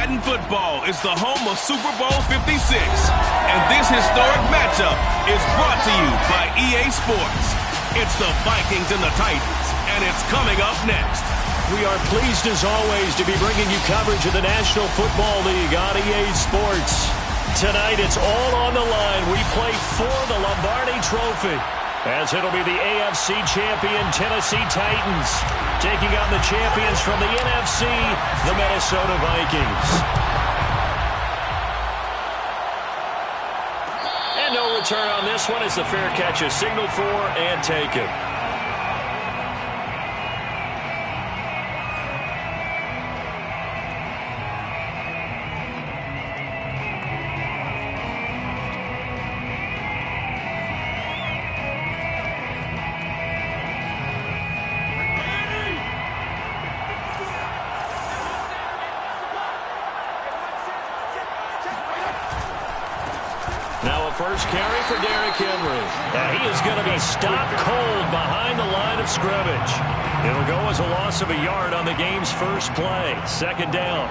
Madden Football is the home of Super Bowl 56, and this historic matchup is brought to you by EA Sports. It's the Vikings and the Titans, and it's coming up next. We are pleased, as always, to be bringing you coverage of the National Football League on EA Sports. Tonight, it's all on the line. We play for the Lombardi Trophy, as it'll be the AFC champion Tennessee Titans taking on the champions from the NFC, the Minnesota Vikings. And no return on this one as the fair catch is signaled for and taken. First carry for Derrick Henry. And he is going to be stopped cold behind the line of scrimmage. It'll go as a loss of a yard on the game's first play. Second down.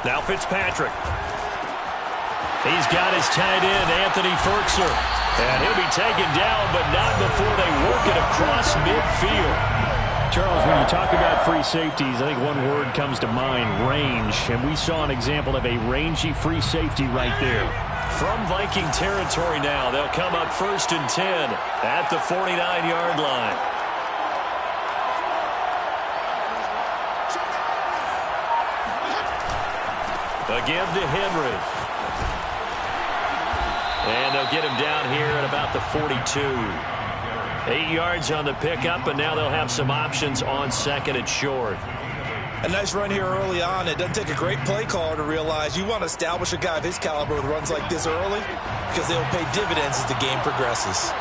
Now Fitzpatrick. He's got his tight end, Anthony Firkser. And he'll be taken down, but not before they work it across midfield. Charles, when you talk about free safeties, I think one word comes to mind, range. And we saw an example of a rangy free safety right there. From Viking territory now, they'll come up 1st and 10 at the 49-yard line. Again to Henry. And they'll get him down here at about the 42. 8 yards on the pickup, and now they'll have some options on second and short. A nice run here early on. It doesn't take a great play caller to realize you want to establish a guy of his caliber with runs like this early because they'll pay dividends as the game progresses.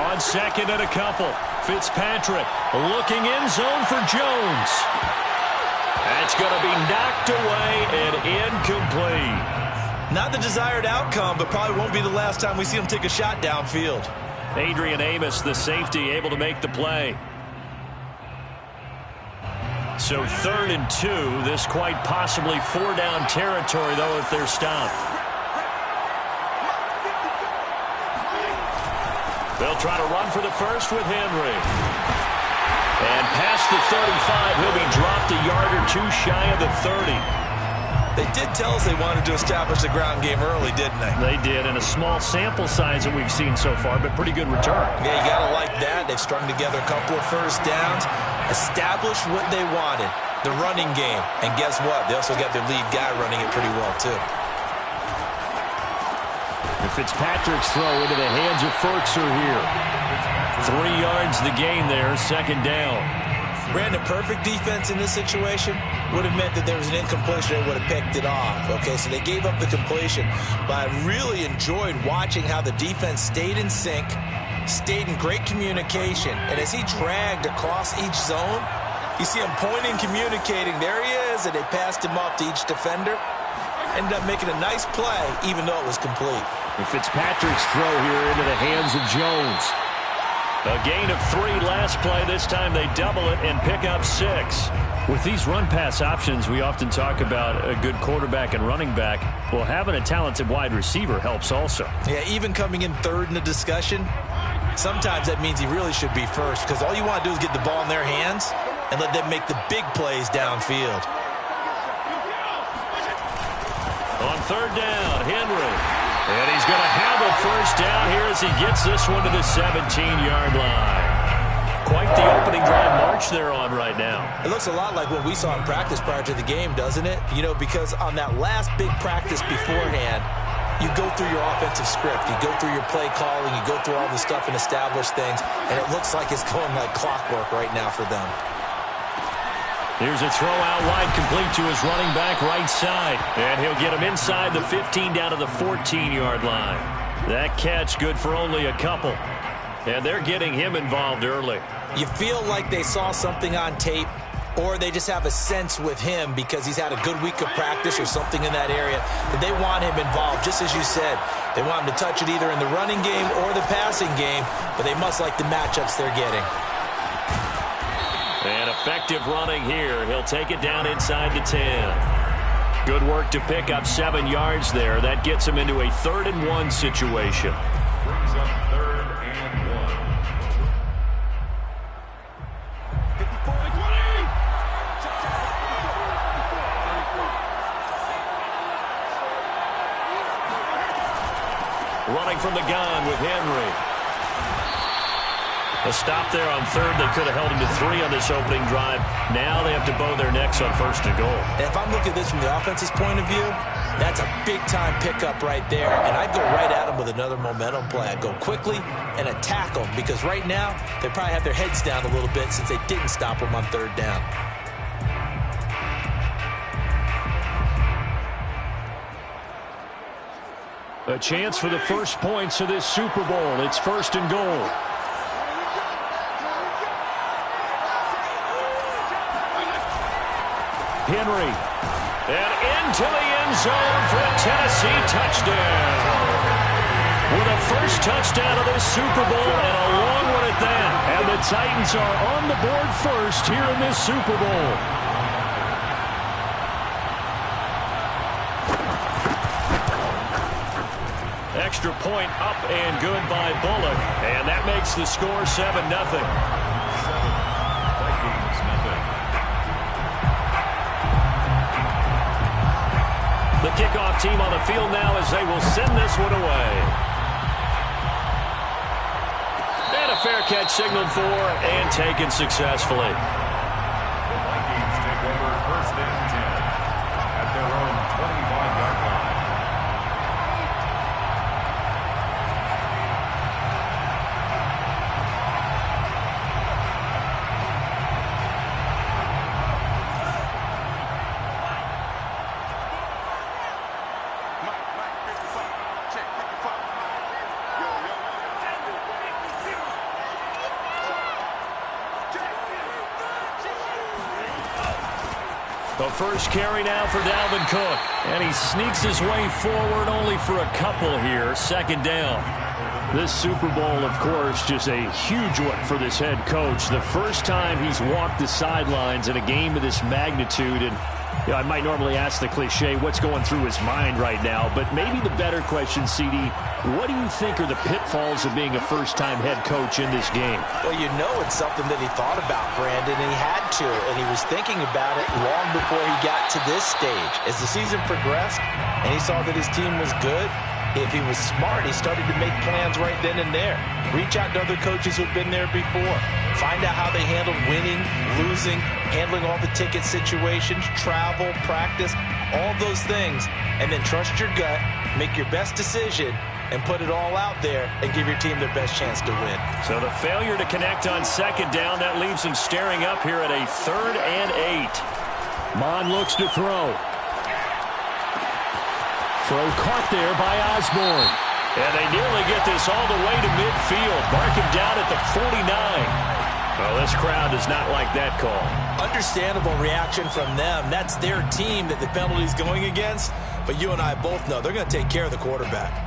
On second and a couple, Fitzpatrick looking in zone for Jones. That's going to be knocked away and incomplete. Not the desired outcome, but probably won't be the last time we see him take a shot downfield. Adrian Amos, the safety, able to make the play. So 3rd and 2. This quite possibly 4-down territory, though, if they're stopped. They'll try to run for the first with Henry. And past the 35, he'll be dropped a yard or two shy of the 30. They did tell us they wanted to establish the ground game early, didn't they? They did, and a small sample size that we've seen so far, but pretty good return. Yeah, you got to like that. They've strung together a couple of first downs, established what they wanted, the running game. And guess what? They also got their lead guy running it pretty well, too. And Fitzpatrick's throw into the hands of Firkser here. 3 yards the gain there, second down. Brandon, perfect defense in this situation would have meant that there was an incompletion and would have picked it off. Okay, so they gave up the completion. But I really enjoyed watching how the defense stayed in sync, stayed in great communication. And as he dragged across each zone, you see him pointing, communicating. There he is, and they passed him off to each defender. Ended up making a nice play, even though it was complete. And Fitzpatrick's throw here into the hands of Jones. A gain of 3 last play. This time they double it and pick up 6. With these run-pass options, we often talk about a good quarterback and running back. Well, having a talented wide receiver helps also. Yeah, even coming in 3rd in the discussion, sometimes that means he really should be first because all you want to do is get the ball in their hands and let them make the big plays downfield. On 3rd down, Henry. And he's going to have a first down here as he gets this one to the 17-yard line. Quite the opening drive march they're on right now. It looks a lot like what we saw in practice prior to the game, doesn't it? You know, because on that last big practice beforehand, you go through your offensive script, you go through your play calling, you go through all the stuff and establish things, and it looks like it's going like clockwork right now for them. Here's a throw out wide, complete to his running back right side. And he'll get him inside the 15 down to the 14-yard line. That catch good for only a couple. And they're getting him involved early. You feel like they saw something on tape or they just have a sense with him because he's had a good week of practice or something in that area that they want him involved. Just as you said, they want him to touch it either in the running game or the passing game, but they must like the matchups they're getting. And effective running here. He'll take it down inside the 10. Good work to pick up 7 yards there. That gets him into a 3rd and 1 situation. Brings up 3rd and 1. Running from the gun with Henry. A stop there on 3rd. They could have held him to 3 on this opening drive. Now they have to bow their necks on 1st and goal. And if I'm looking at this from the offense's point of view, that's a big-time pickup right there. And I'd go right at them with another momentum play. I'd go quickly and attack them because right now they probably have their heads down a little bit since they didn't stop them on 3rd down. A chance for the first points of this Super Bowl. It's 1st and goal. Henry. And into the end zone for a Tennessee touchdown. With a first touchdown of this Super Bowl and a long one at that. And the Titans are on the board first here in this Super Bowl. Extra point up and good by Bullock. And that makes the score 7-0. The kickoff team on the field now as they will send this one away. And a fair catch signaled for and taken successfully. The Vikings take over 1st and 10 at their own 25-yard line. The first carry now for Dalvin Cook. And he sneaks his way forward only for a couple here. 2nd down. This Super Bowl, of course, just a huge one for this head coach. The first time he's walked the sidelines in a game of this magnitude. And you know, I might normally ask the cliche, what's going through his mind right now? But maybe the better question, CD, what do you think are the pitfalls of being a first-time head coach in this game? Well, you know it's something that he thought about, Brandon, and he had to, and he was thinking about it long before he got to this stage. As the season progressed and he saw that his team was good, if he was smart, he started to make plans right then and there. Reach out to other coaches who've been there before. Find out how they handled winning, losing, handling all the ticket situations, travel, practice, all those things, and then trust your gut, make your best decision, and put it all out there and give your team their best chance to win. So the failure to connect on 2nd down, that leaves him staring up here at a 3rd and 8. Mond looks to throw. Throw caught there by Osborne. And they nearly get this all the way to midfield. Mark him down at the 49. Well, this crowd does not like that call. Understandable reaction from them. That's their team that the penalty's going against. But you and I both know they're going to take care of the quarterback.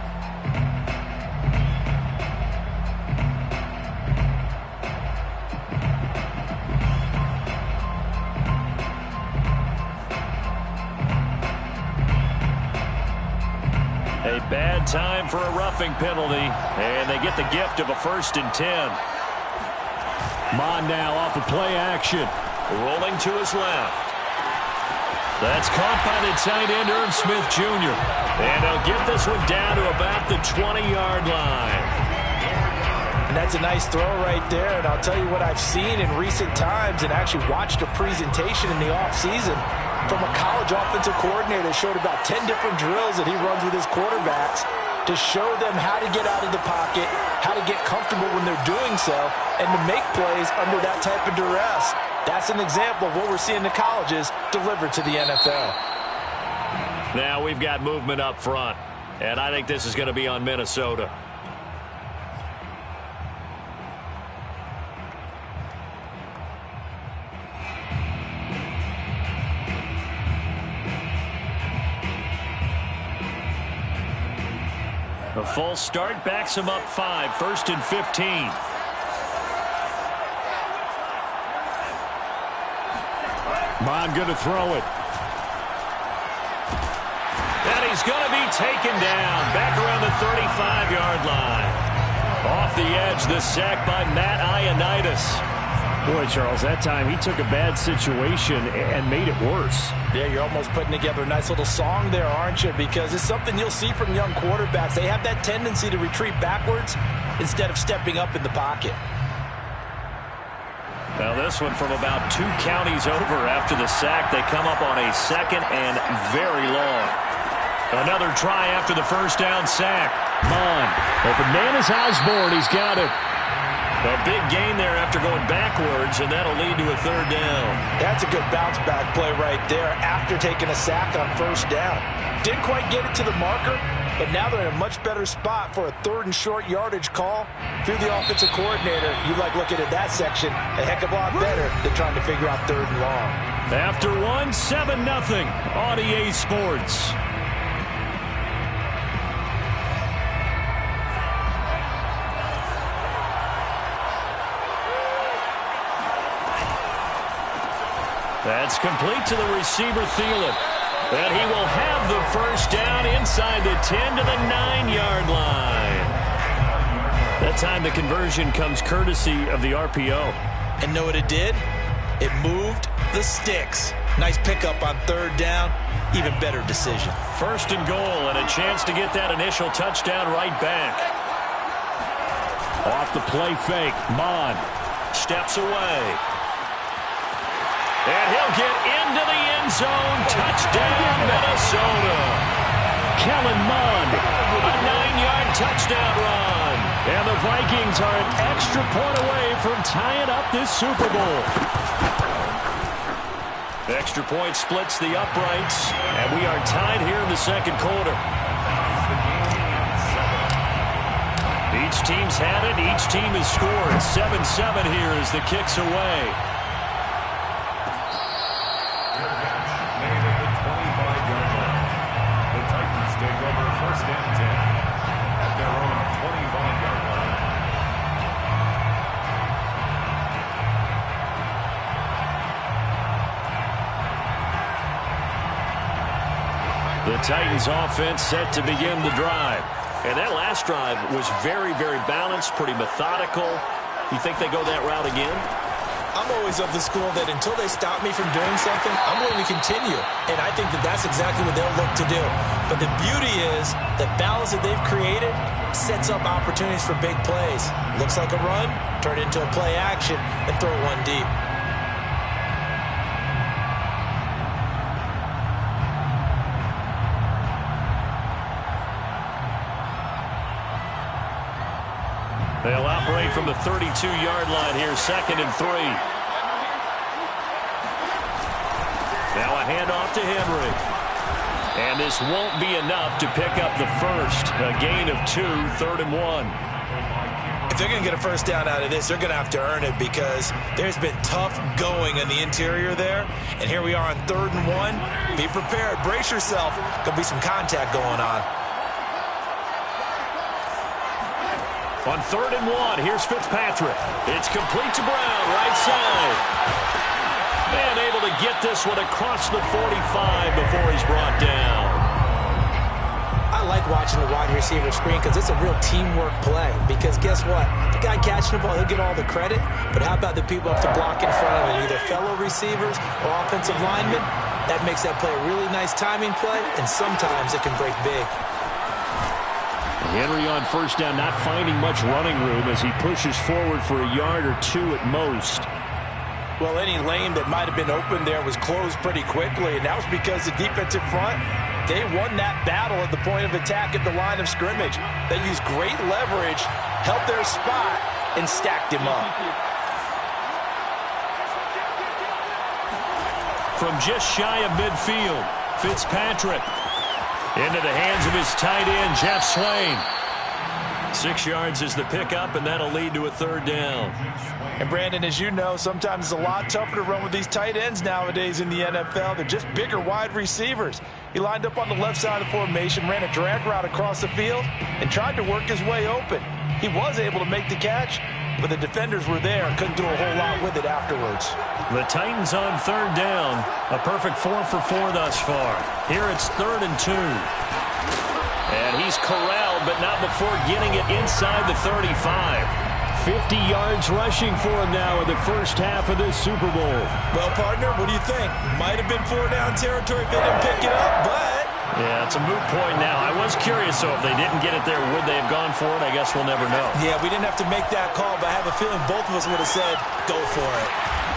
A bad time for a roughing penalty, and they get the gift of a 1st and 10. Mond now off of play action, rolling to his left. That's caught by the tight end, Irv Smith Jr. And they'll get this one down to about the 20-yard line. And that's a nice throw right there, and I'll tell you what I've seen in recent times and actually watched a presentation in the offseason from a college offensive coordinator that showed about 10 different drills that he runs with his quarterbacks to show them how to get out of the pocket, how to get comfortable when they're doing so, and to make plays under that type of duress. That's an example of what we're seeing in the colleges delivered to the NFL. Now we've got movement up front, and I think this is going to be on Minnesota. A false start backs him up 5, 1st and 15. Mond going to throw it. And he's going to be taken down back around the 35-yard line. Off the edge, the sack by Matt Ioannidis. Boy, Charles, that time he took a bad situation and made it worse. Yeah, you're almost putting together a nice little song there, aren't you? Because it's something you'll see from young quarterbacks. They have that tendency to retreat backwards instead of stepping up in the pocket. Now this one from about 2 counties over after the sack. They come up on a 2nd and very long. Another try after the first down sack. Mond. Open man is Osborne. He's got it. A big gain there after going backwards, and that'll lead to a 3rd down. That's a good bounce-back play right there after taking a sack on 1st down. Didn't quite get it to the marker, but now they're in a much better spot for a 3rd and short yardage call through the offensive coordinator. You like looking at that section a heck of a lot better than trying to figure out 3rd and long. After 1, 7-0 on EA Sports. That's complete to the receiver, Thielen. And he will have the first down inside the 10 to the 9-yard line. That time the conversion comes courtesy of the RPO. And know what it did? It moved the sticks. Nice pickup on 3rd down. Even better decision. 1st and goal and a chance to get that initial touchdown right back. Off the play fake. Mond steps away. And he'll get into the end zone. Touchdown, Minnesota. Kellen Mond. A 9-yard touchdown run. And the Vikings are an extra point away from tying up this Super Bowl. Extra point splits the uprights. And we are tied here in the 2nd quarter. Each team's had it. Each team has scored. 7-7 here as the kick's away. First and 10 at their own 25-yard line. The Titans offense set to begin the drive. And that last drive was very, very balanced, pretty methodical. You think they go that route again? I'm always of the school that until they stop me from doing something, I'm going to continue. And I think that that's exactly what they'll look to do. But the beauty is the balance that they've created sets up opportunities for big plays. Looks like a run, turn it into a play action, and throw one deep. They'll operate from the 32-yard line here, 2nd and 3. Now a handoff to Henry. And this won't be enough to pick up the first. A gain of 2, 3rd and 1. If they're going to get a first down out of this, they're going to have to earn it because there's been tough going in the interior there. And here we are on 3rd and 1. Be prepared. Brace yourself. Going to be some contact going on. On 3rd and 1, here's Fitzpatrick. It's complete to Brown, right side. And able to get this one across the 45 before he's brought down. I like watching the wide receiver screen because it's a real teamwork play. Because guess what? The guy catching the ball, he'll get all the credit. But how about the people up to block in front of him, either fellow receivers or offensive linemen? That makes that play a really nice timing play, and sometimes it can break big. Henry on first down, not finding much running room as he pushes forward for a yard or 2 at most. Well, any lane that might have been open there was closed pretty quickly, and that was because the defensive front, they won that battle at the point of attack at the line of scrimmage. They used great leverage, held their spot, and stacked him up. From just shy of midfield, Fitzpatrick into the hands of his tight end, Jeff Swain. 6 yards is the pickup, and that'll lead to a 3rd down. And Brandon, as you know, sometimes it's a lot tougher to run with these tight ends nowadays in the NFL. They're just bigger wide receivers. He lined up on the left side of the formation, ran a drag route across the field, and tried to work his way open. He was able to make the catch, but the defenders were there and couldn't do a whole lot with it afterwards. The Titans on 3rd down. A perfect 4 for 4 thus far. Here it's 3rd and 2. And he's corralled, but not before getting it inside the 35. 50 yards rushing for him now in the first half of this Super Bowl. Well, partner, what do you think? Might have been 4-down territory if they didn't pick it up, but... Yeah, it's a moot point now. I was curious, so if they didn't get it there, would they have gone for it? I guess we'll never know. Yeah, we didn't have to make that call, but I have a feeling both of us would have said, go for it.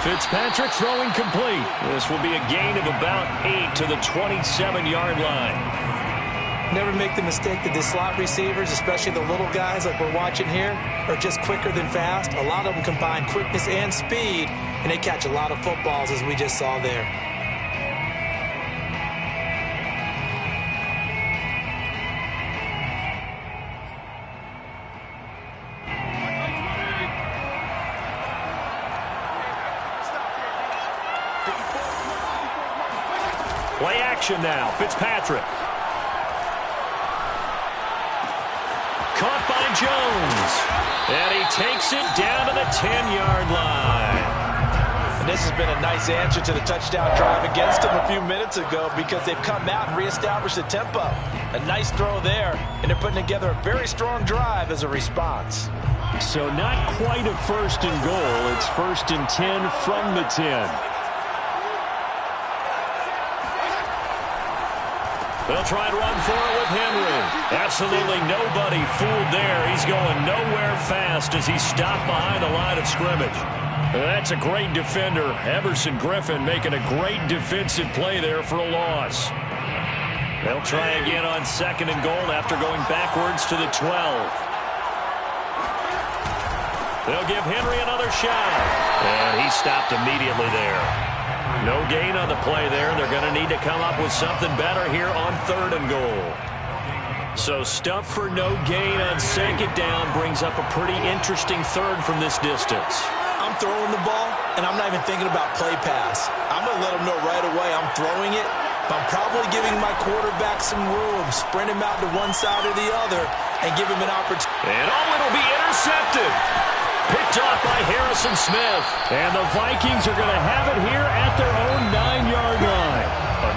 Fitzpatrick throwing complete. This will be a gain of about 8 to the 27-yard line. Never make the mistake that the slot receivers, especially the little guys like we're watching here, are just quicker than fast. A lot of them combine quickness and speed, and they catch a lot of footballs, as we just saw there. Play action now. Fitzpatrick. Caught by Jones. And he takes it down to the 10-yard line. And this has been a nice answer to the touchdown drive against them a few minutes ago because they've come out and reestablished the tempo. A nice throw there, and they're putting together a very strong drive as a response. So not quite a 1st and goal. It's 1st and 10 from the 10. They'll try and run for it with Henry. Absolutely nobody fooled there. He's going nowhere fast as he's stopped behind the line of scrimmage. That's a great defender. Everson Griffin making a great defensive play there for a loss. They'll try again on 2nd and goal after going backwards to the 12. They'll give Henry another shot. And he stopped immediately there. No gain on the play there. They're going to need to come up with something better here on 3rd and goal. So stuff for no gain on 2nd down brings up a pretty interesting 3rd from this distance. I'm throwing the ball, and I'm not even thinking about play pass. I'm going to let them know right away I'm throwing it, but I'm probably giving my quarterback some room, sprint him out to one side or the other, and give him an opportunity. And it'll be intercepted. Picked off by Harrison Smith. And the Vikings are going to have it here at their own 9-yard line.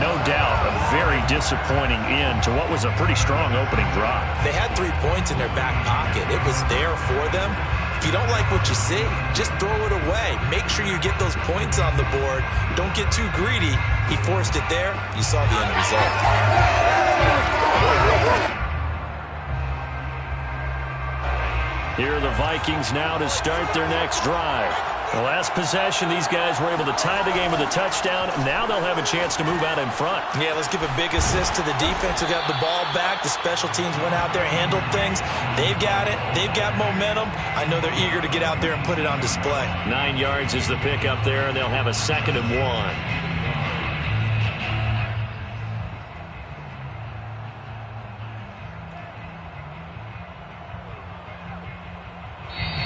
No doubt a very disappointing end to what was a pretty strong opening drive. They had 3 points in their back pocket. It was there for them. If you don't like what you see, just throw it away. Make sure you get those points on the board. Don't get too greedy. He forced it there. You saw the end result. Here are the Vikings now to start their next drive. The last possession, these guys were able to tie the game with a touchdown. Now they'll have a chance to move out in front. Yeah, let's give a big assist to the defense who got the ball back. The special teams went out there, handled things. They've got it. They've got momentum. I know they're eager to get out there and put it on display. 9 yards is the pickup there, and they'll have a 2nd and 1.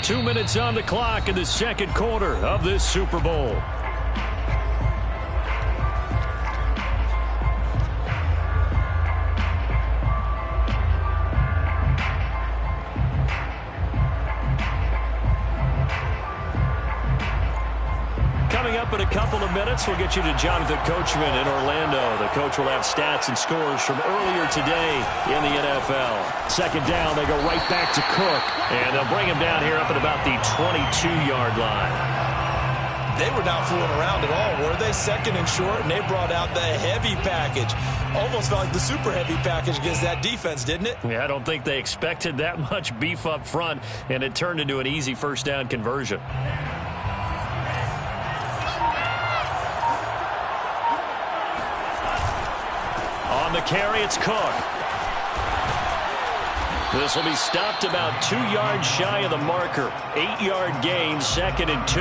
2 minutes on the clock in the 2nd quarter of this Super Bowl. Coming up in a couple of minutes, we'll get you to Jonathan Coachman in Orlando. The coach will have stats and scores from earlier today in the NFL. 2nd down, they go right back to Cook. And they'll bring him down here up at about the 22-yard line. They were not fooling around at all, were they? 2nd and short, and they brought out the heavy package. Almost felt like the super heavy package against that defense, didn't it? Yeah, I don't think they expected that much beef up front, and it turned into an easy 1st down conversion. On the carry, it's Cook. This will be stopped about 2 yards shy of the marker. 8-yard gain, 2nd and 2.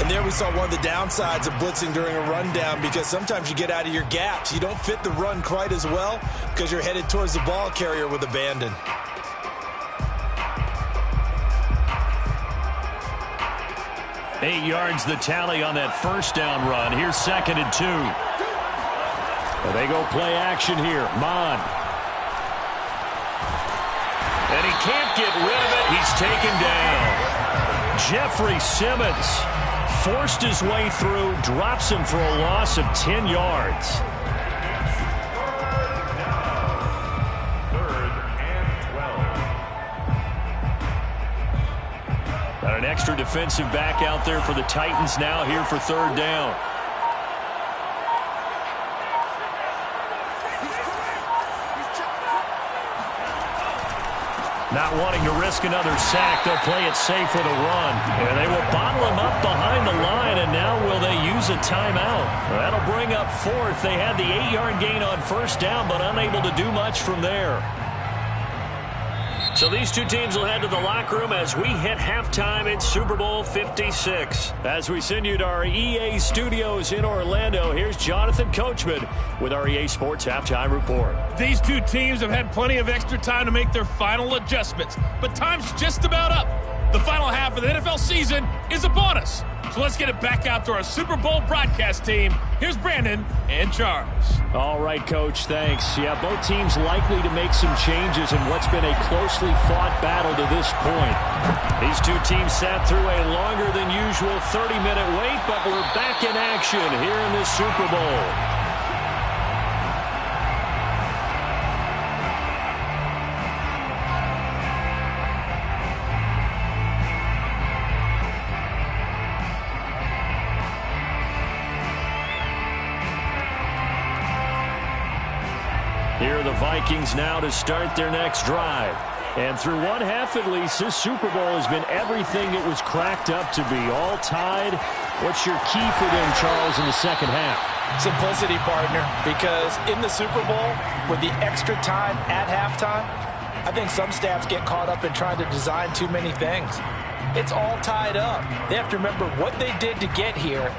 And there we saw one of the downsides of blitzing during a rundown because sometimes you get out of your gaps. You don't fit the run quite as well because you're headed towards the ball carrier with abandon. 8 yards the tally on that first down run. Here's 2nd and 2. They go play action here. Mond. And he can't get rid of it. He's taken down. Jeffrey Simmons forced his way through, drops him for a loss of 10 yards. Got an extra defensive back out there for the Titans now here for 3rd down. Not wanting to risk another sack, they'll play it safe with a run. And they will bottle him up behind the line, and now will they use a timeout? That'll bring up 4th. They had the 8-yard gain on 1st down, but unable to do much from there. So these two teams will head to the locker room as we hit halftime in Super Bowl 56. As we send you to our EA studios in Orlando, here's Jonathan Coachman with our EA Sports Halftime Report. These two teams have had plenty of extra time to make their final adjustments, but time's just about up. The final half of the NFL season is upon us. So let's get it back out to our Super Bowl broadcast team. Here's Brandon and Charles. All right, Coach, thanks. Yeah, both teams likely to make some changes in what's been a closely fought battle to this point. These two teams sat through a longer than usual 30-minute wait, but we're back in action here in the Super Bowl. Here are the Vikings now to start their next drive. And through one half at least, this Super Bowl has been everything it was cracked up to be. All tied. What's your key for them, Charles, in the second half? Simplicity, partner, because in the Super Bowl, with the extra time at halftime, I think some staffs get caught up in trying to design too many things. It's all tied up. They have to remember what they did to get here,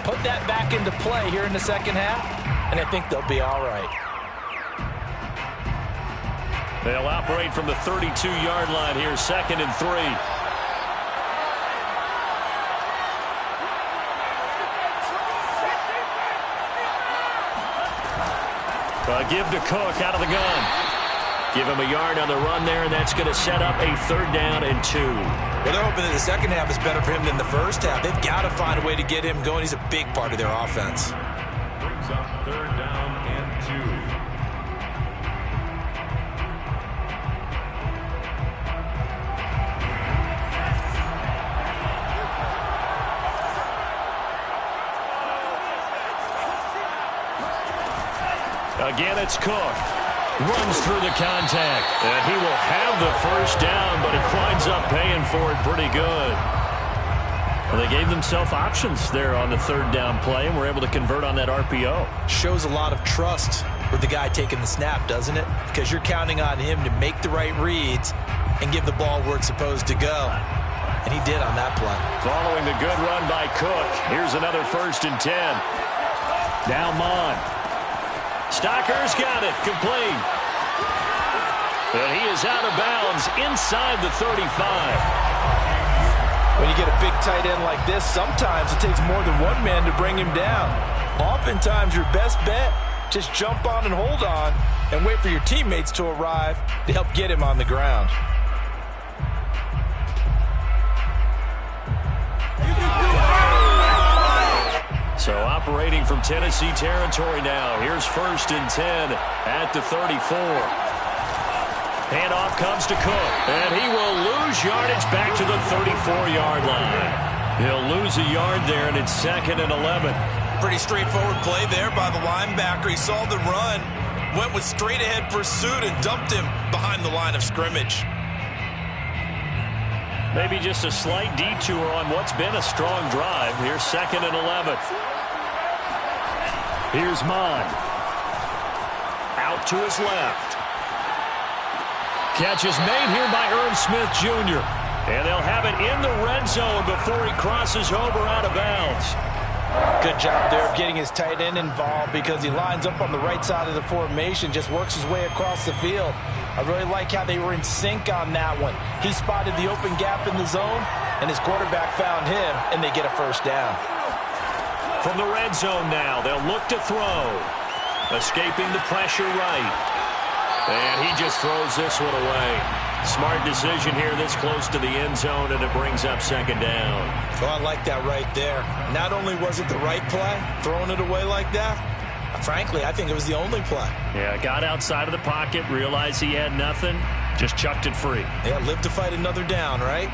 put that back into play here in the second half, and I think they'll be all right. They'll operate from the 32-yard line here, 2nd and 3. Give to Cook out of the gun. Give him a yard on the run there, and that's going to set up a 3rd down and 2. Well, they're hoping that the second half is better for him than the first half. They've got to find a way to get him going. He's a big part of their offense. Brings up 3rd down and 2. Again, it's Cook. Runs through the contact. And he will have the first down, but he winds up paying for it pretty good. Well, they gave themselves options there on the 3rd down play, and were able to convert on that RPO. Shows a lot of trust with the guy taking the snap, doesn't it? Because you're counting on him to make the right reads and give the ball where it's supposed to go. And he did on that play. Following the good run by Cook, here's another 1st and 10. Now Mond. Stocker's got it, complete. And he is out of bounds inside the 35. When you get a big tight end like this, sometimes it takes more than one man to bring him down. Oftentimes, your best bet, just jump on and hold on and wait for your teammates to arrive to help get him on the ground. So operating from Tennessee territory now. Here's 1st and 10 at the 34. Handoff comes to Cook, and he will lose yardage back to the 34-yard line. He'll lose a yard there, and it's 2nd and 11. Pretty straightforward play there by the linebacker. He saw the run, went with straight-ahead pursuit, and dumped him behind the line of scrimmage. Maybe just a slight detour on what's been a strong drive. Here's 2nd and 11. Here's Mond. Out to his left. Catch is made here by Irv Smith Jr. And they'll have it in the red zone before he crosses over out of bounds. Good job there of getting his tight end involved because he lines up on the right side of the formation, just works his way across the field. I really like how they were in sync on that one. He spotted the open gap in the zone, and his quarterback found him, and they get a first down. From the red zone now, they'll look to throw. Escaping the pressure right. And he just throws this one away. Smart decision here this close to the end zone, and it brings up second down. Oh, I like that right there. Not only was it the right play, throwing it away like that, frankly, I think it was the only play. Yeah, got outside of the pocket, realized he had nothing, just chucked it free. Yeah, live to fight another down, right?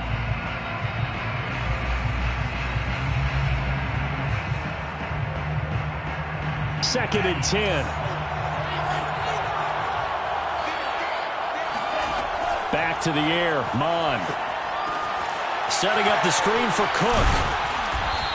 Second and 10. Back to the air, Mond. Setting up the screen for Cook.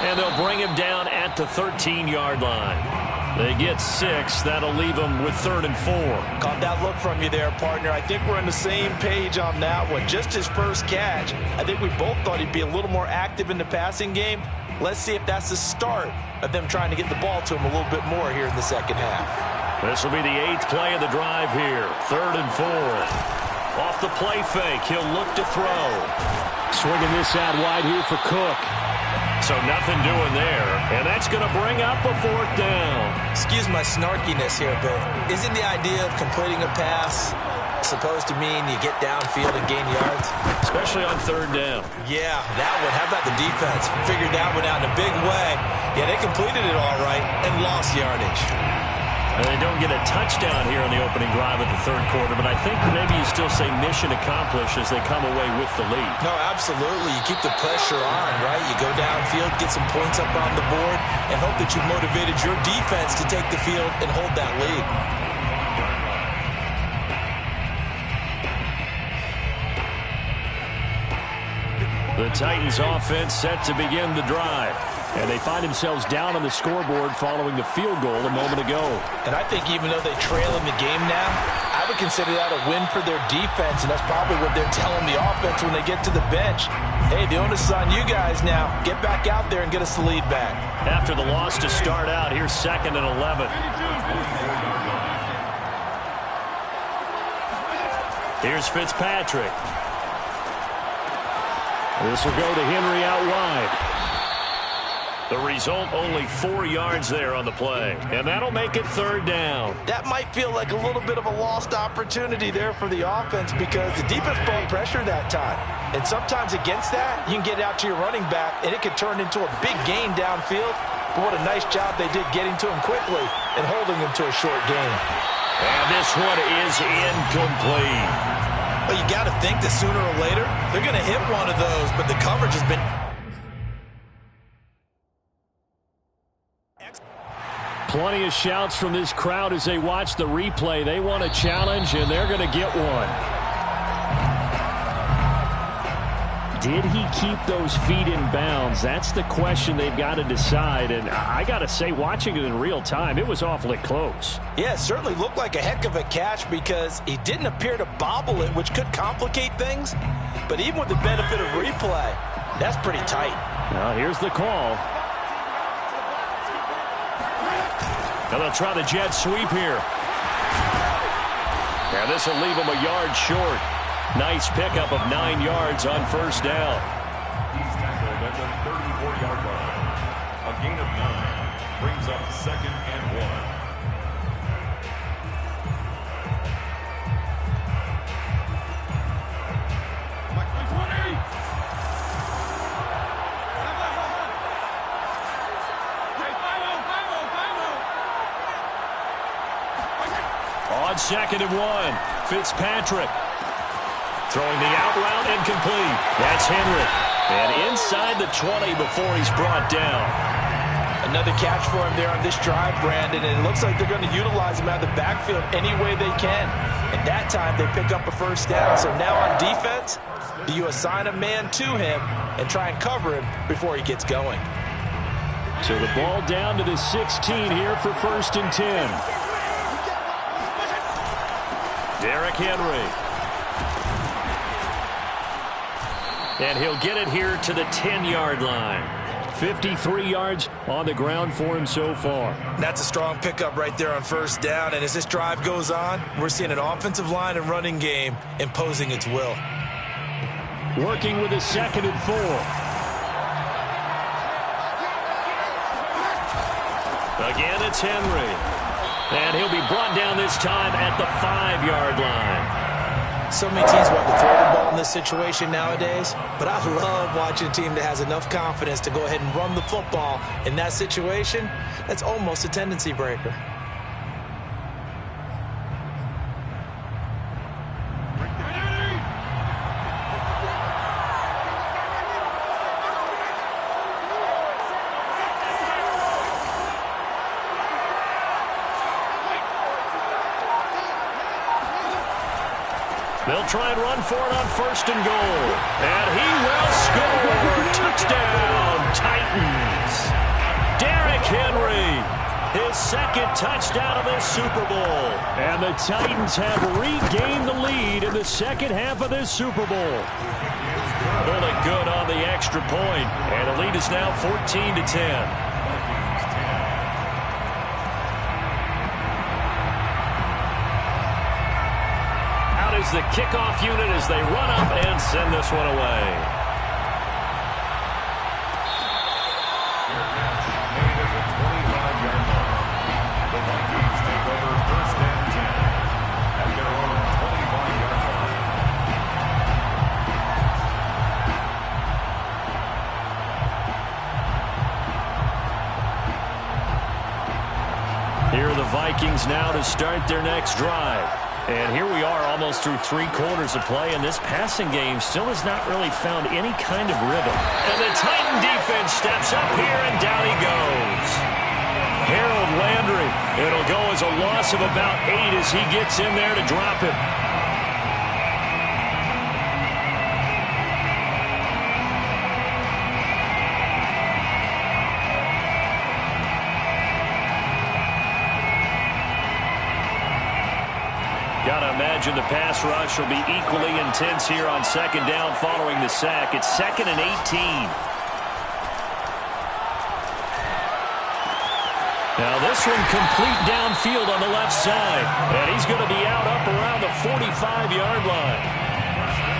And they'll bring him down at the 13-yard line. They get 6. That'll leave them with 3rd and 4. Caught that look from you there, partner. I think we're on the same page on that one. Just his first catch. I think we both thought he'd be a little more active in the passing game. Let's see if that's the start of them trying to get the ball to him a little bit more here in the second half. This will be the 8th play of the drive here. 3rd and 4. Off the play fake, he'll look to throw. Swinging this out wide here for Cook. So nothing doing there, and that's going to bring up a 4th down. Excuse my snarkiness here, but isn't the idea of completing a pass supposed to mean you get downfield and gain yards? Especially on 3rd down. Yeah, that one. How about the defense? Figured that one out in a big way. Yeah, they completed it all right and lost yardage. And they don't get a touchdown here in the opening drive of the 3rd quarter, but I think maybe you still say mission accomplished as they come away with the lead. No, absolutely. You keep the pressure on, right? You go downfield, get some points up on the board, and hope that you've motivated your defense to take the field and hold that lead. The Titans offense set to begin the drive. And they find themselves down on the scoreboard following the field goal a moment ago. And I think even though they trail in the game now, I would consider that a win for their defense, and that's probably what they're telling the offense when they get to the bench. Hey, the onus is on you guys now. Get back out there and get us the lead back. After the loss to start out, here's 2nd and 11. Here's Fitzpatrick. This will go to Henry out wide. The result, only 4 yards there on the play. And that'll make it 3rd down. That might feel like a little bit of a lost opportunity there for the offense because the defense brought pressure that time. And sometimes against that, you can get out to your running back, and it could turn into a big gain downfield. But what a nice job they did getting to him quickly and holding him to a short gain. And this one is incomplete. Well, you got to think that sooner or later, they're going to hit one of those, but the coverage has been... Plenty of shouts from this crowd as they watch the replay. They want a challenge, and they're going to get one. Did he keep those feet in bounds? That's the question they've got to decide. And I got to say, watching it in real time, it was awfully close. Yeah, it certainly looked like a heck of a catch because he didn't appear to bobble it, which could complicate things. But even with the benefit of replay, that's pretty tight. Now, here's the call. And they'll try the jet sweep here. Now this will leave them a yard short. Nice pickup of 9 yards on 1st down. He's tackled at the 34-yard line. A gain of 9 brings up 2nd and 1. On 2nd and 1, Fitzpatrick throwing the out route incomplete. That's Henry. And inside the 20 before he's brought down. Another catch for him there on this drive, Brandon, and it looks like they're going to utilize him out of the backfield any way they can. And that time they pick up a 1st down. So now on defense, do you assign a man to him and try and cover him before he gets going? So the ball down to the 16 here for 1st and 10. Derrick Henry. And he'll get it here to the 10-yard line. 53 yards on the ground for him so far. That's a strong pickup right there on 1st down. And as this drive goes on, we're seeing an offensive line and running game imposing its will. Working with a 2nd and 4. Again, it's Henry. And he'll be brought down this time at the 5-yard line. So many teams want to throw the ball in this situation nowadays, but I love watching a team that has enough confidence to go ahead and run the football in that situation. That's almost a tendency breaker. They'll try and run for it on 1st and goal. And he will score. Touchdown, Titans. Derrick Henry, his 2nd touchdown of this Super Bowl. And the Titans have regained the lead in the 2nd half of this Super Bowl. Really good on the extra point. And the lead is now 14-10. Is the kickoff unit as they run up and send this one away. Made at the 25-yard line. The Vikings take over 1st and 10 at their own 25-yard line. Here are the Vikings now to start their next drive. And here we are almost through 3 quarters of play, and this passing game still has not really found any kind of rhythm. And the Titan defense steps up here, and down he goes. Harold Landry. It'll go as a loss of about 8 as he gets in there to drop it. Gotta imagine the pass rush will be equally intense here on 2nd down following the sack. It's 2nd and 18. Now this one complete downfield on the left side. And he's going to be out up around the 45-yard line.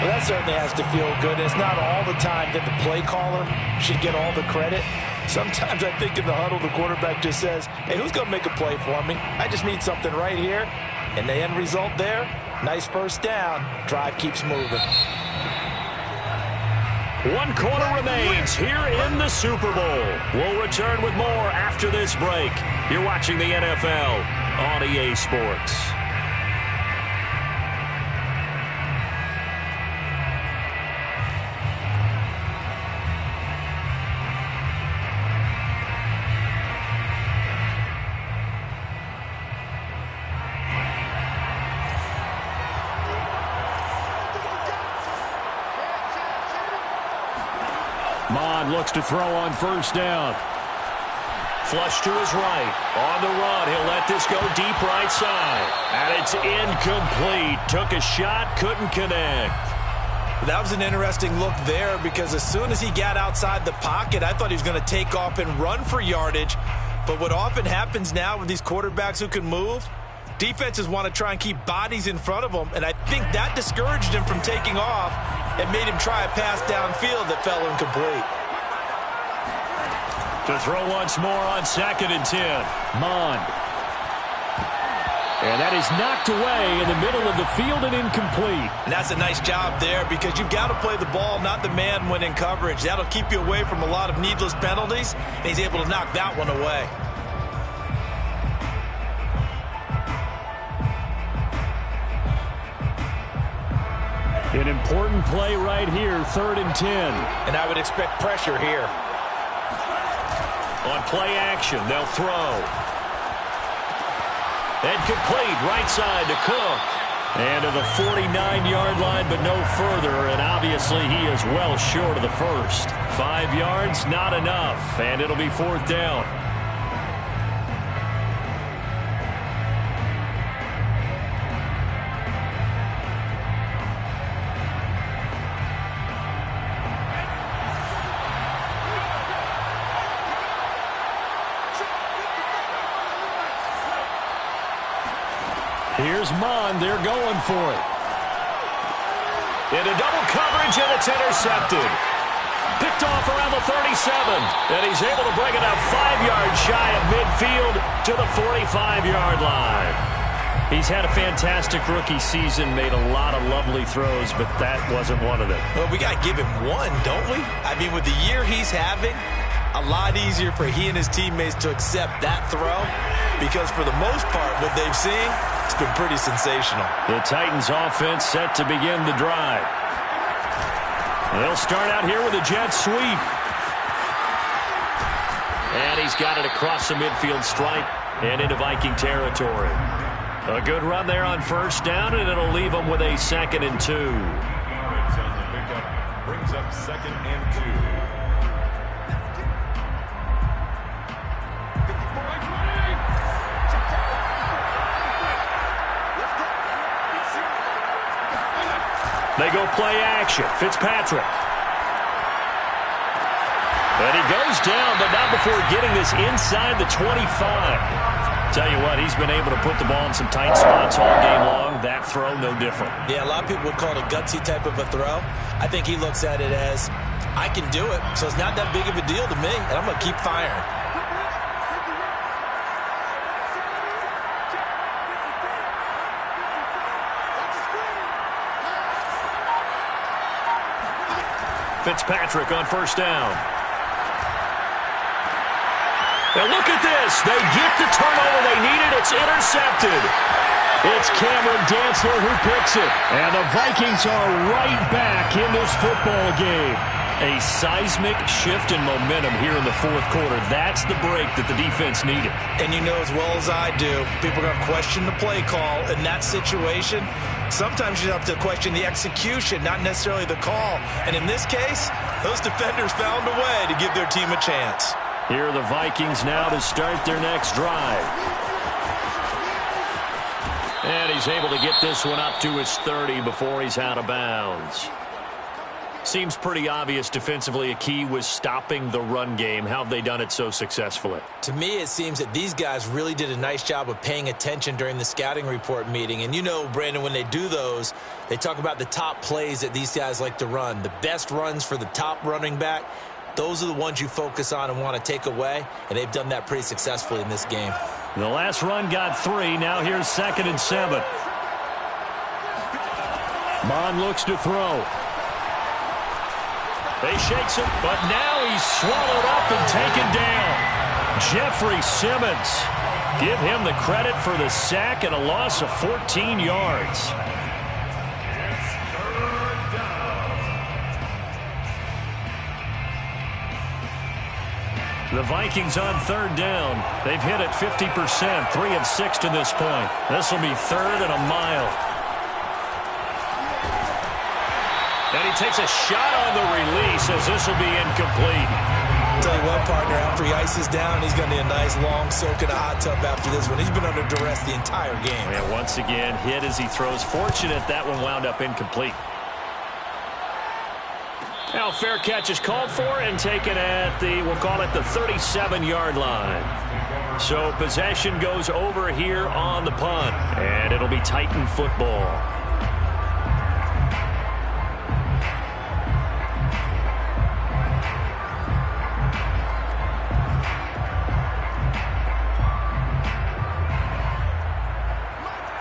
Well, that certainly has to feel good. It's not all the time that the play caller should get all the credit. Sometimes I think in the huddle, the quarterback just says, hey, who's going to make a play for me? I just need something right here. And the end result there, nice 1st down. Drive keeps moving. 1 quarter remains here in the Super Bowl. We'll return with more after this break. You're watching the NFL on EA Sports. Mond looks to throw on 1st down. Flush to his right. On the run, he'll let this go deep right side. And it's incomplete. Took a shot, couldn't connect. That was an interesting look there because as soon as he got outside the pocket, I thought he was going to take off and run for yardage. But what often happens now with these quarterbacks who can move, defenses want to try and keep bodies in front of them, and I think that discouraged him from taking off and made him try a pass downfield that fell incomplete. To throw once more on 2nd and 10. Mond. And that is knocked away in the middle of the field and incomplete. And that's a nice job there because you've got to play the ball, not the man when in coverage. That'll keep you away from a lot of needless penalties, and he's able to knock that one away. An important play right here, 3rd and 10. And I would expect pressure here. On play action, they'll throw. And complete, right side to Cook. And to the 49-yard line, but no further. And obviously he is well short of the first. 5 yards, not enough. And it'll be 4th down. Here's Mond. They're going for it. Into double coverage, and it's intercepted. Picked off around the 37. And he's able to bring it up 5 yards shy of midfield to the 45-yard line. He's had a fantastic rookie season, made a lot of lovely throws, but that wasn't one of them. Well, we got to give him one, don't we? I mean, with the year he's having, a lot easier for he and his teammates to accept that throw because for the most part, what they've seen, it's been pretty sensational. The Titans offense set to begin the drive. They'll start out here with a jet sweep. And he's got it across the midfield stripe and into Viking territory. A good run there on first down, and it'll leave them with a 2nd and 2. Yards on the pickup brings up 2nd and 2. They go play action. Fitzpatrick. And he goes down, but not before getting this inside the 25. Tell you what, he's been able to put the ball in some tight spots all game long. That throw, no different. Yeah, a lot of people would call it a gutsy type of a throw. I think he looks at it as, I can do it, so it's not that big of a deal to me, and I'm going to keep firing. Fitzpatrick on first down. And look at this. They get the turnover they needed. It's intercepted. It's Cameron Dantzler who picks it. And the Vikings are right back in this football game. A seismic shift in momentum here in the fourth quarter. That's the break that the defense needed. And you know as well as I do, people are going to question the play call in that situation. Sometimes you have to question the execution, not necessarily the call. And in this case, those defenders found a way to give their team a chance. Here are the Vikings now to start their next drive. And he's able to get this one up to his 30 before he's out of bounds. Seems pretty obvious defensively a key was stopping the run game. How have they done it so successfully? To me, it seems that these guys really did a nice job of paying attention during the scouting report meeting. And you know, Brandon, when they do those, they talk about the top plays that these guys like to run. The best runs for the top running back. Those are the ones you focus on and want to take away, and they've done that pretty successfully in this game. The last run got 3. Now here's 2nd and 7. Mond looks to throw. They shakes him, but now he's swallowed up and taken down. Jeffrey Simmons. Give him the credit for the sack and a loss of 14 yards. The Vikings on 3rd down. They've hit it 50%, 3 of 6 to this point. This will be 3rd and a mile. And he takes a shot on the release as this will be incomplete. Tell you what, partner, after he ices down, he's going to need a nice long soak in a hot tub after this one. He's been under duress the entire game. And once again, hit as he throws. Fortunate that one wound up incomplete. Now fair catch is called for and taken at the, we'll call it the 37-yard line. So possession goes over here on the punt, and it'll be Titan football.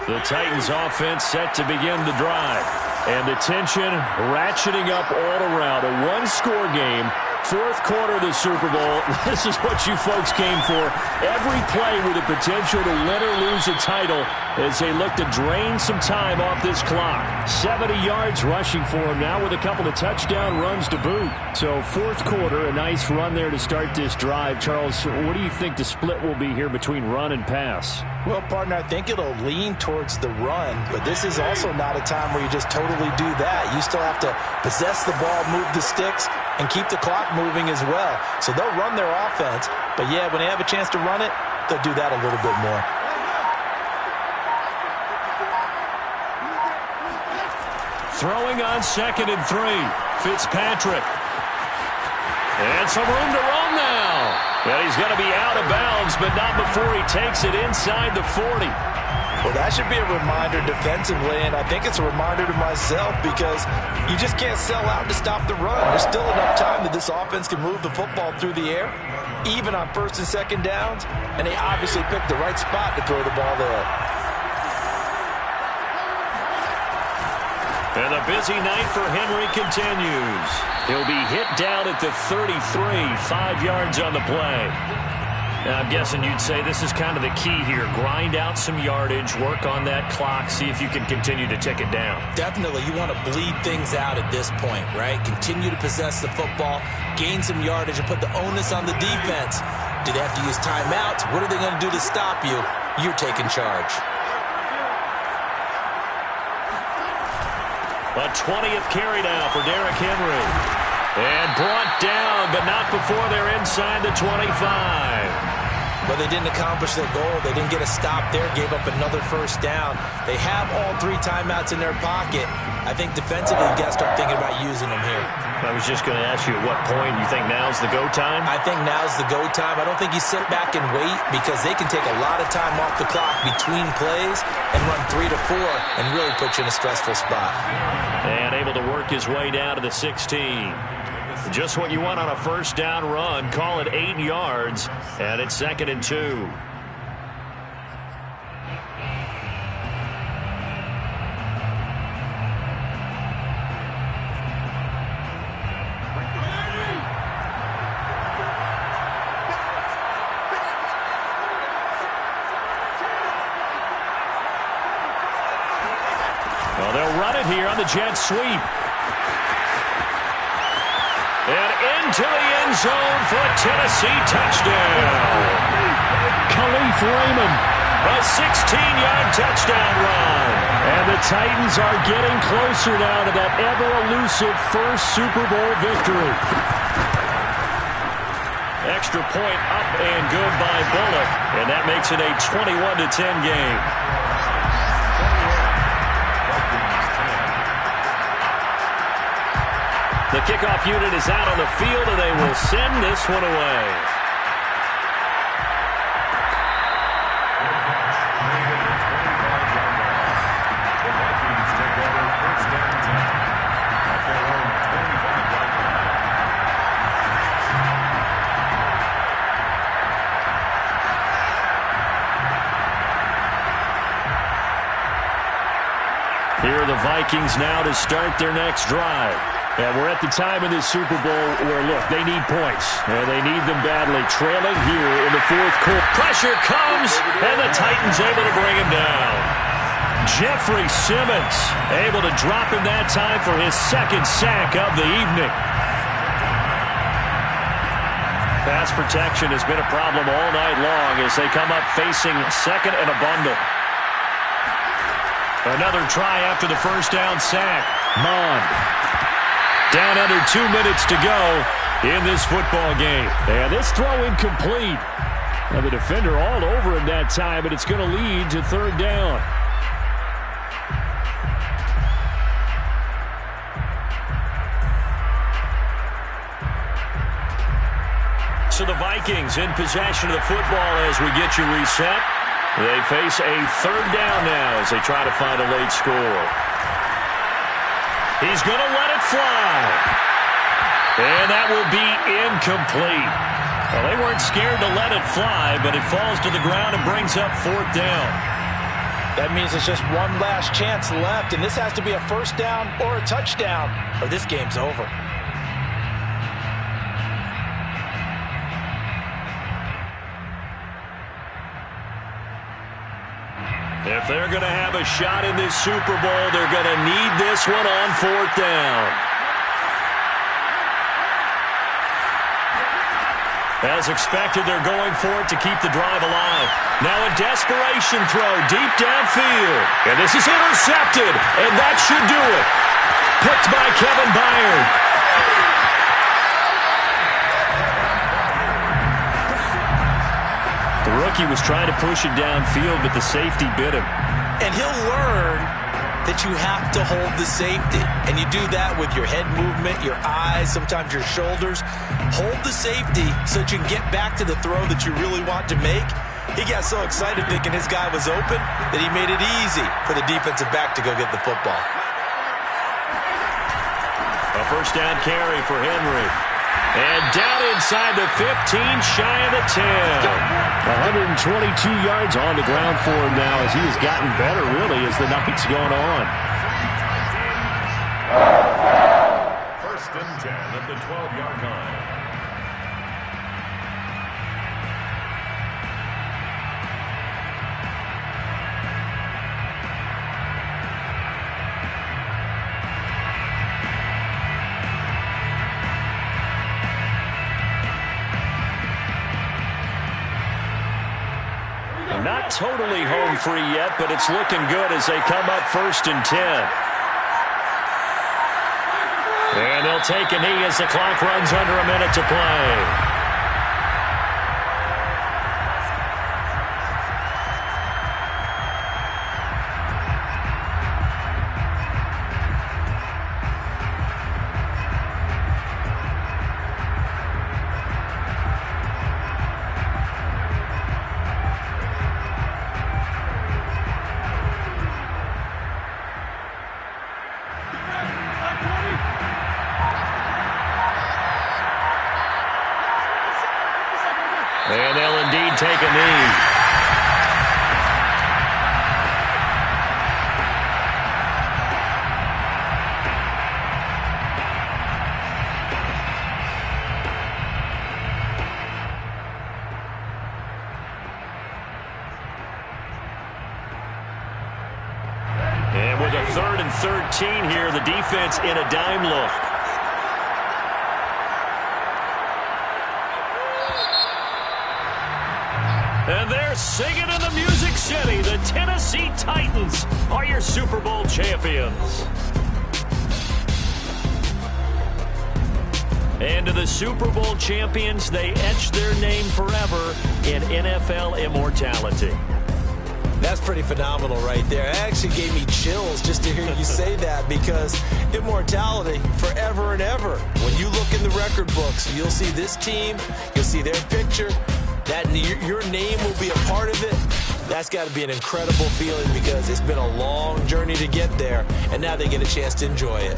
The Titans offense set to begin the drive. And the tension ratcheting up all around. A one-score game, fourth quarter of the Super Bowl. This is what you folks came for. Every play with the potential to win or lose a title as they look to drain some time off this clock. 70 yards rushing for him now with a couple of touchdown runs to boot. So fourth quarter, a nice run there to start this drive. Charles, what do you think the split will be here between run and pass? Well, partner, I think it'll lean towards the run, but this is also not a time where you just totally do that. You still have to possess the ball, move the sticks, and keep the clock moving as well. So they'll run their offense, but yeah, when they have a chance to run it, they'll do that a little bit more. Throwing on 2nd and 3, Fitzpatrick. And some room to roam now. And he's going to be out of bounds, but not before he takes it inside the 40. Well, that should be a reminder defensively, and I think it's a reminder to myself because you just can't sell out to stop the run. There's still enough time that this offense can move the football through the air, even on first and second downs, and they obviously picked the right spot to throw the ball there. And the busy night for Henry continues. He'll be hit down at the 33, 5 yards on the play. Now, I'm guessing you'd say this is kind of the key here. Grind out some yardage, work on that clock, see if you can continue to tick it down. Definitely, you want to bleed things out at this point, right? Continue to possess the football, gain some yardage, and put the onus on the defense. Do they have to use timeouts? What are they going to do to stop you? You're taking charge. A 20th carry now for Derrick Henry. And brought down, but not before they're inside the 25. But they didn't accomplish their goal. They didn't get a stop there, gave up another first down. They have all 3 timeouts in their pocket. I think defensively, you got to start thinking about using them here. I was just going to ask you at what point you think now's the go time? I think now's the go time. I don't think you sit back and wait because they can take a lot of time off the clock between plays and run 3 to 4 and really put you in a stressful spot. And able to work his way down to the 16. Just what you want on a first down run. Call it 8 yards, and it's 2nd and 2. Well, they'll run it here on the jet sweep. And into the end zone for a Tennessee touchdown. Khalif Raymond. A 16-yard touchdown run. And the Titans are getting closer now to that ever-elusive first Super Bowl victory. Extra point up and good by Bullock. And that makes it a 21-10 game. The kickoff unit is out on the field, and they will send this one away. The Vikings take over first and 10 at their own 25-yard line. Here are the Vikings now to start their next drive. And we're at the time in this Super Bowl where, look, they need points. And they need them badly. Trailing here in the fourth quarter. Pressure comes, and the Titans able to bring him down. Jeffrey Simmons able to drop him that time for his 2nd sack of the evening. Pass protection has been a problem all night long as they come up facing 2nd and a bundle. Another try after the first down sack. Mond. Down under 2 minutes to go in this football game. And this throw incomplete. And the defender all over him that time, but it's going to lead to 3rd down. So the Vikings in possession of the football as we get you reset. They face a 3rd down now as they try to find a late score. He's going to let it fly. And that will be incomplete. Well, they weren't scared to let it fly, but it falls to the ground and brings up 4th down. That means it's just one last chance left, and this has to be a first down or a touchdown, or this game's over. If they're going to have a shot in this Super Bowl, they're going to need this one on 4th down. As expected, they're going for it to keep the drive alive. Now a desperation throw deep downfield. And this is intercepted, and that should do it. Picked by Kevin Byard. The rookie was trying to push it downfield, but the safety bit him. And he'll learn that you have to hold the safety. And you do that with your head movement, your eyes, sometimes your shoulders. Hold the safety so that you can get back to the throw that you really want to make. He got so excited thinking his guy was open that he made it easy for the defensive back to go get the football. A first down carry for Henry. And down inside the 15, shy of the 10. 122 yards on the ground for him now as he has gotten better, really, as the night's gone on. First and 10 at the 12-yard line. Not totally home free yet, but it's looking good as they come up first and 10. And they'll take a knee as the clock runs under a minute to play. And they'll indeed take a knee. And with a 3rd and 13 here, the defense in a dime look. And they're singing in the Music City. The Tennessee Titans are your Super Bowl champions. And to the Super Bowl champions, they etch their name forever in NFL immortality. That's pretty phenomenal right there. It actually gave me chills just to hear you say that, because immortality forever and ever. When you look in the record books, you'll see this team, you'll see their picture. That your name will be a part of it. That's got to be an incredible feeling, because it's been a long journey to get there, and now they get a chance to enjoy it.